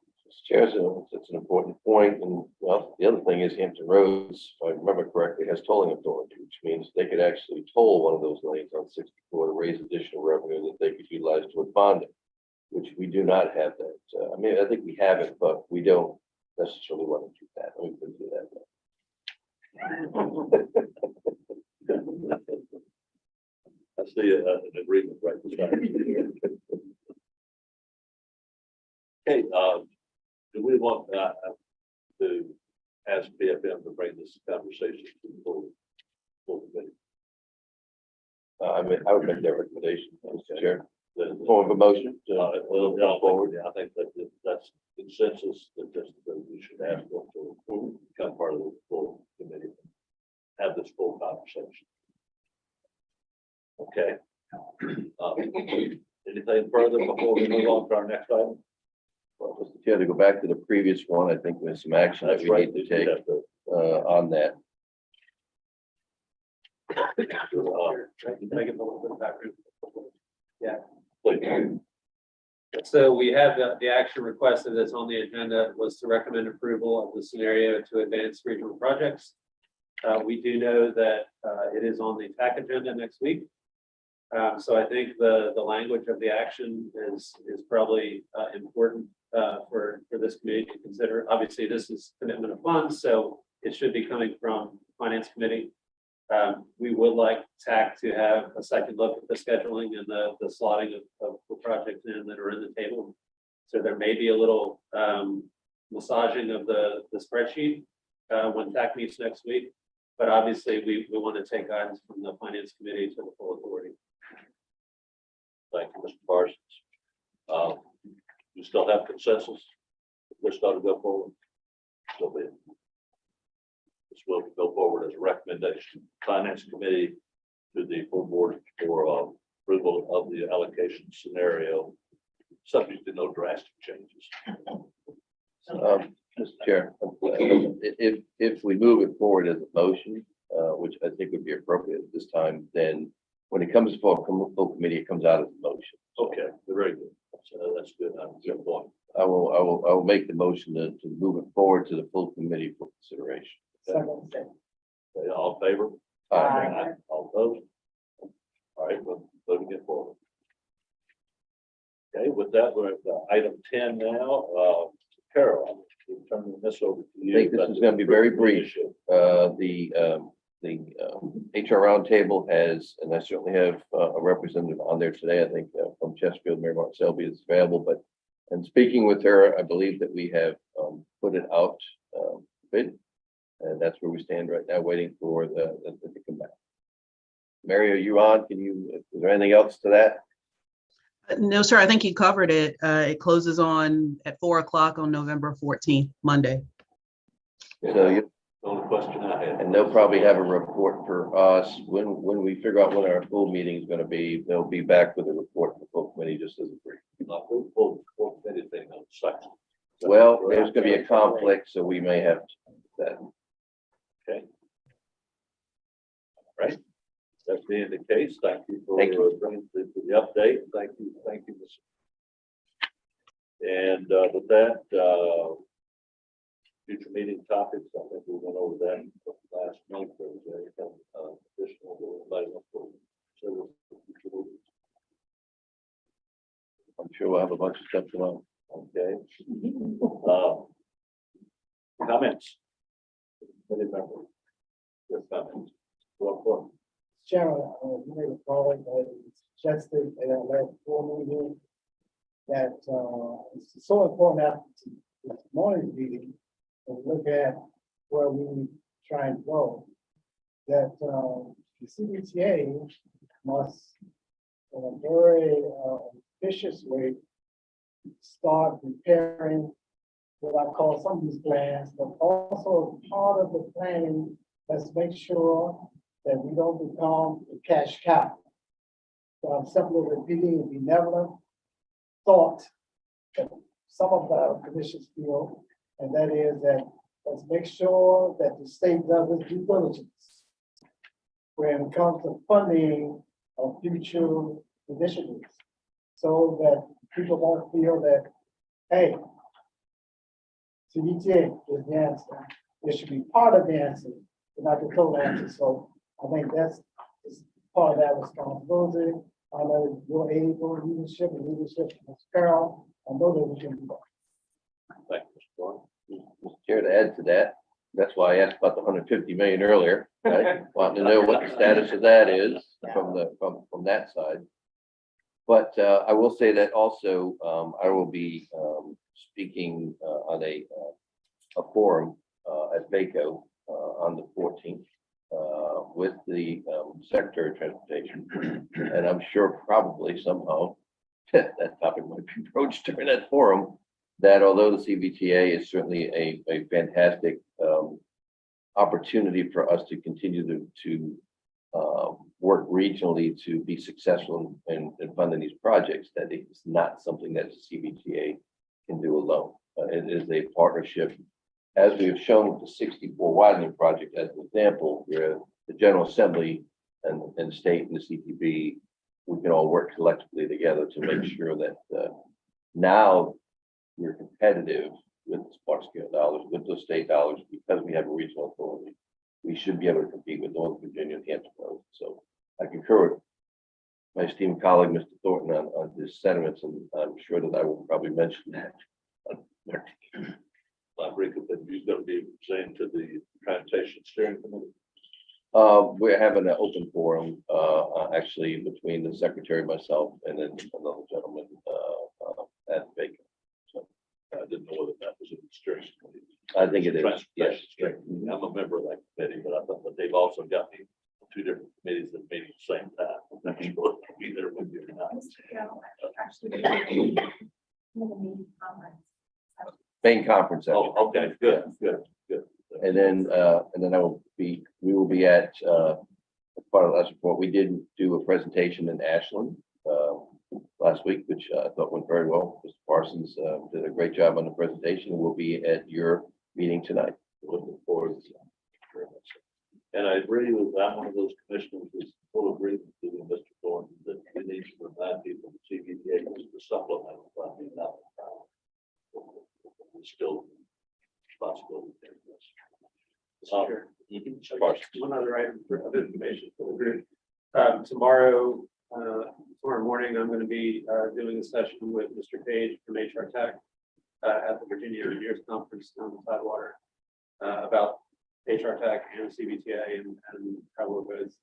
S3: Chair, so it's an important point, and well, the other thing is Hampton Roads, if I remember correctly, has tolling authority, which means they could actually toll one of those lanes on 64 to raise additional revenue that they could utilize towards bonding, which we do not have that. I mean, I think we have it, but we don't necessarily want to do that. We could do that.
S1: I see an agreement right beside you. Okay, do we want to ask BFM to bring this conversation to the full committee?
S3: I mean, I would make that recommendation, Mr. Chair. The form of a motion to
S1: Well,
S3: go forward.
S1: yeah, I think that's consensus that we should ask them to become part of the full committee, have this full conversation. Okay. Anything further before we move on to our next item?
S3: Well, Mr. Chair, to go back to the previous one, I think there's some action that
S1: That's
S3: we
S1: right.
S3: need to take on that.
S4: Make it a little bit background.
S1: Please.
S4: So we have the action requested that's on the agenda was to recommend approval of the scenario to advance regional projects. We do know that it is on the TAC agenda next week. So I think the language of the action is probably important for this committee to consider. Obviously, this is commitment of funds, so it should be coming from Finance Committee. We would like TAC to have a second look at the scheduling and the slotting of the projects in that are in the table. So there may be a little massaging of the spreadsheet when TAC meets next week. But obviously, we want to take guidance from the Finance Committee to the full authority.
S1: Thank you, Mr. Parsons. You still have consensus? We're starting to go forward. So this will go forward as a recommendation, Finance Committee to the full board for approval of the allocation scenario, subject to no drastic changes.
S3: Mr. Chair, if we move it forward as a motion, which I think would be appropriate at this time, then when it comes for a full committee, it comes out as a motion.
S1: Okay, very good. That's good. Good point.
S3: I will make the motion to move it forward to the full committee for consideration.
S9: Second.
S1: Okay, all in favor?
S9: Aye.
S1: All opposed? All right, we're voting it forward. Okay, with that, we're at item 10 now. Carol, I'm turning this over to you.
S3: I think this is going to be very brief. The HR roundtable has, and I certainly have a representative on there today, I think from Chesterfield, Mary Martin Selby is available, but and speaking with her, I believe that we have put it out bid, and that's where we stand right now, waiting for the to come back. Mary, are you on? Is there anything else to that?
S10: No, sir, I think you covered it. It closes at 4 o'clock on November 14th, Monday.
S3: So you,
S1: The only question I had.
S3: and they'll probably have a report for us when we figure out when our full meeting is going to be. They'll be back with a report for the full committee, just as a brief.
S1: Full committee thing on site.
S3: Well, there's going to be a conflict, so we may have that.
S1: Okay. All right. That being the case, thank you for
S3: Thank you.
S1: bringing the update. Thank you, Mr. And with that, future meeting topics, I think we went over that last month. There was anything additional that everybody wants to consider for future meetings?
S3: I'm sure we'll have a bunch of stuff going on.
S1: Okay. Comments? Any members? Your comments? Well,
S9: Chairman, you made a point that suggested in our last board meeting that it's so important this morning's meeting and look at where we try and go, that the CVTA must, in a very ambitious way, start preparing what I call some of these plans, but also part of the planning, let's make sure that we don't become a cash cow. So I'm simply repeating a benevolent thought that some of the commissions feel, and that is that let's make sure that the state does its due diligence when it comes to funding of future initiatives, so that people won't feel that, hey, CVTA is the answer. It should be part of the answer, but not the total answer. So I think that's is part of that responsibility. I know your able leadership and leadership, Ms. Carroll, I know that we can do that.
S1: Thank you, Mr. Gordon.
S3: Mr. Chair, to add to that, that's why I asked about the 150 million earlier, right? Wanting to know what the status of that is from that side. But I will say that also, I will be speaking on a forum at VACO on the 14th with the Secretary of Transportation. And I'm sure probably somehow that topic might be broached during that forum, that although the CVTA is certainly a fantastic opportunity for us to continue to work regionally to be successful in funding these projects, that it's not something that the CVTA can do alone. It is a partnership, as we have shown with the 64 widening project as an example, where the General Assembly and the state and the CTB, we can all work collectively together to make sure that now we're competitive with the smart scale dollars, with those state dollars, because we have a regional authority. We should be able to compete with Northern Virginia and Hampton Roads. So I concur with my esteemed colleague, Mr. Thornton, on his sentiments, and I'm sure that I will probably mention that.
S1: Rick, that you're going to be saying to the Transportation Steering Committee.
S3: We're having an open forum, actually, between the secretary, myself, and then another gentleman at VACO. So
S1: I didn't know whether that was in the steering committee.
S3: I think it is. Yes.
S1: Transportation Steering Committee. I'm a member of that committee, but I thought that they've also got me on two different committees that meet at the same time. I'm not sure if I'll be there with you or not.
S3: Main conference.
S1: Oh, okay, good, good, good.
S3: And then we will be at, as part of the last report, we did do a presentation in Ashland last week, which I thought went very well. Mr. Parsons did a great job on the presentation. We'll be at your meeting tonight.
S1: Looking forward to that very much. And I agree with, I'm one of those commissioners who's full agreement with Mr. Thornton that we need to remind people that CVTA is the supplemental funding, not the prime. It's still responsibility there.
S4: Sure.
S1: Mr. Parsons.
S4: One other item of information for the group. Tomorrow morning, I'm going to be doing a session with Mr. Page from HR Tech at the Virginia Engineers Conference on the Tidewater about HR Tech and CVTA and how we're both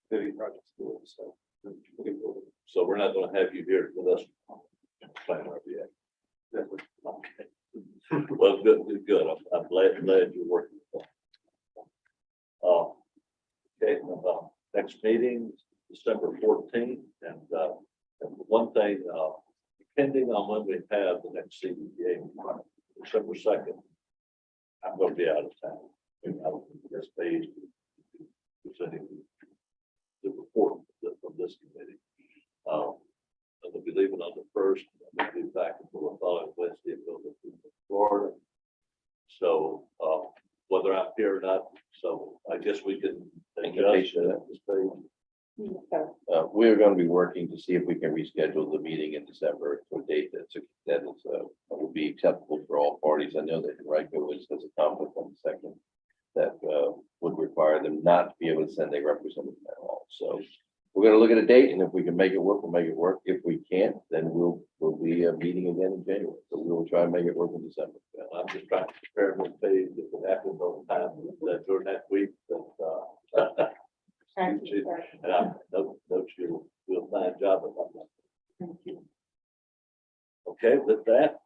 S4: moving projects forward. So I'm looking forward.
S1: So we're not going to have you here with us. Plan RBA. Okay. Well, good, good. I'm glad you're working with that. Okay, next meeting, December 14th, and one thing, depending on when we have the next CVTA, December 2nd, I'm going to be out of town. And I will participate in presenting the report from this committee. I'll be leaving on the 1st. I'll be back until the following Wednesday and go to Florida. So whether I'm here or not, so I guess we can adjust at this page.
S3: We're going to be working to see if we can reschedule the meeting in December to a date that will be acceptable for all parties. I know that Henrico has a conflict on the 2nd that would require them not to be able to send a representative at all. So we're going to look at a date, and if we can make it work, we'll make it work. If we can't, then we'll be meeting again in January. So we will try and make it work in December.
S1: I'm just trying to prepare my page if it happens all the time during that week. But, and I know she'll do a fine job of that. Okay, with that,